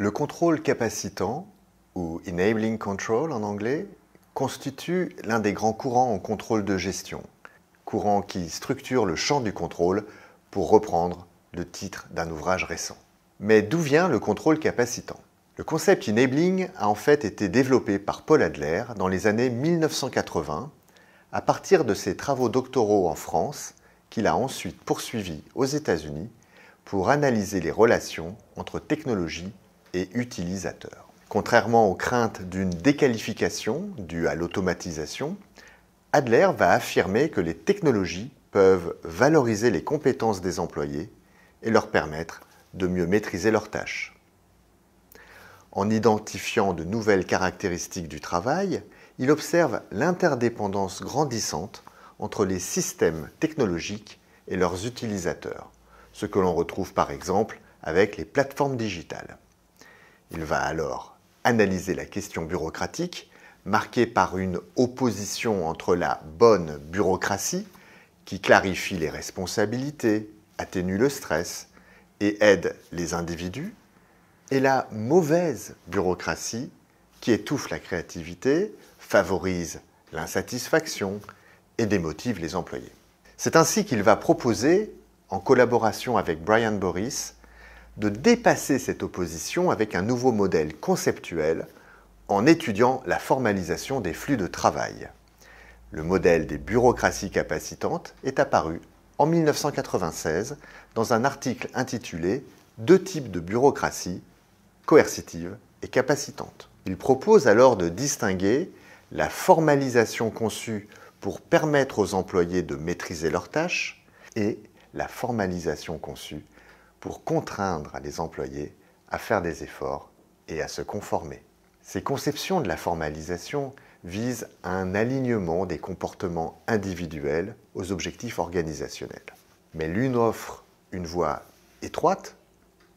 Le contrôle capacitant, ou Enabling Control en anglais, constitue l'un des grands courants en contrôle de gestion, courant qui structure le champ du contrôle pour reprendre le titre d'un ouvrage récent. Mais d'où vient le contrôle capacitant? Le concept enabling a en fait été développé par Paul Adler dans les années 1980 à partir de ses travaux doctoraux en France qu'il a ensuite poursuivis aux États-Unis pour analyser les relations entre technologie et utilisateurs. Contrairement aux craintes d'une déqualification due à l'automatisation, Adler va affirmer que les technologies peuvent valoriser les compétences des employés et leur permettre de mieux maîtriser leurs tâches. En identifiant de nouvelles caractéristiques du travail, il observe l'interdépendance grandissante entre les systèmes technologiques et leurs utilisateurs, ce que l'on retrouve par exemple avec les plateformes digitales. Il va alors analyser la question bureaucratique, marquée par une opposition entre la bonne bureaucratie, qui clarifie les responsabilités, atténue le stress et aide les individus, et la mauvaise bureaucratie qui étouffe la créativité, favorise l'insatisfaction et démotive les employés. C'est ainsi qu'il va proposer, en collaboration avec Brian Boris, de dépasser cette opposition avec un nouveau modèle conceptuel en étudiant la formalisation des flux de travail. Le modèle des bureaucraties capacitantes est apparu en 1996 dans un article intitulé « Deux types de bureaucratie, coercitive et capacitante ». Il propose alors de distinguer la formalisation conçue pour permettre aux employés de maîtriser leurs tâches et la formalisation conçue pour contraindre les employés à faire des efforts et à se conformer. Ces conceptions de la formalisation visent un alignement des comportements individuels aux objectifs organisationnels. Mais l'une offre une voie étroite,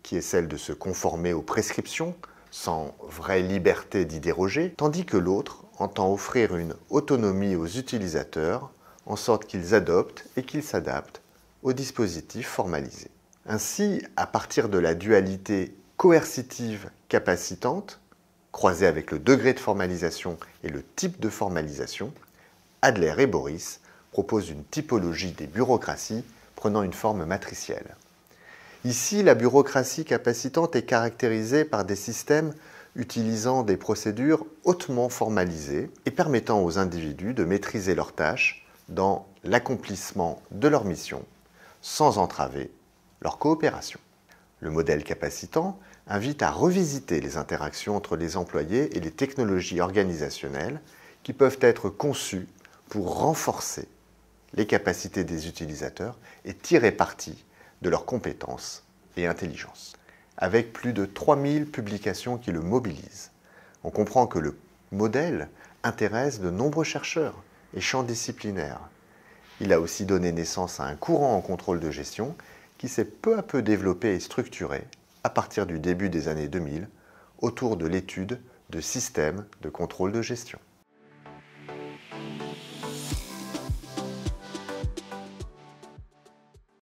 qui est celle de se conformer aux prescriptions, sans vraie liberté d'y déroger, tandis que l'autre entend offrir une autonomie aux utilisateurs, en sorte qu'ils adoptent et qu'ils s'adaptent aux dispositifs formalisés. Ainsi, à partir de la dualité coercitive-capacitante, croisée avec le degré de formalisation et le type de formalisation, Adler et Boris proposent une typologie des bureaucraties prenant une forme matricielle. Ici, la bureaucratie capacitante est caractérisée par des systèmes utilisant des procédures hautement formalisées et permettant aux individus de maîtriser leurs tâches dans l'accomplissement de leur mission sans entraver leur coopération. Le modèle capacitant invite à revisiter les interactions entre les employés et les technologies organisationnelles qui peuvent être conçues pour renforcer les capacités des utilisateurs et tirer parti de leurs compétences et intelligence. Avec plus de 3000 publications qui le mobilisent, on comprend que le modèle intéresse de nombreux chercheurs et champs disciplinaires. Il a aussi donné naissance à un courant en contrôle de gestion qui s'est peu à peu développé et structuré à partir du début des années 2000 autour de l'étude de systèmes de contrôle de gestion.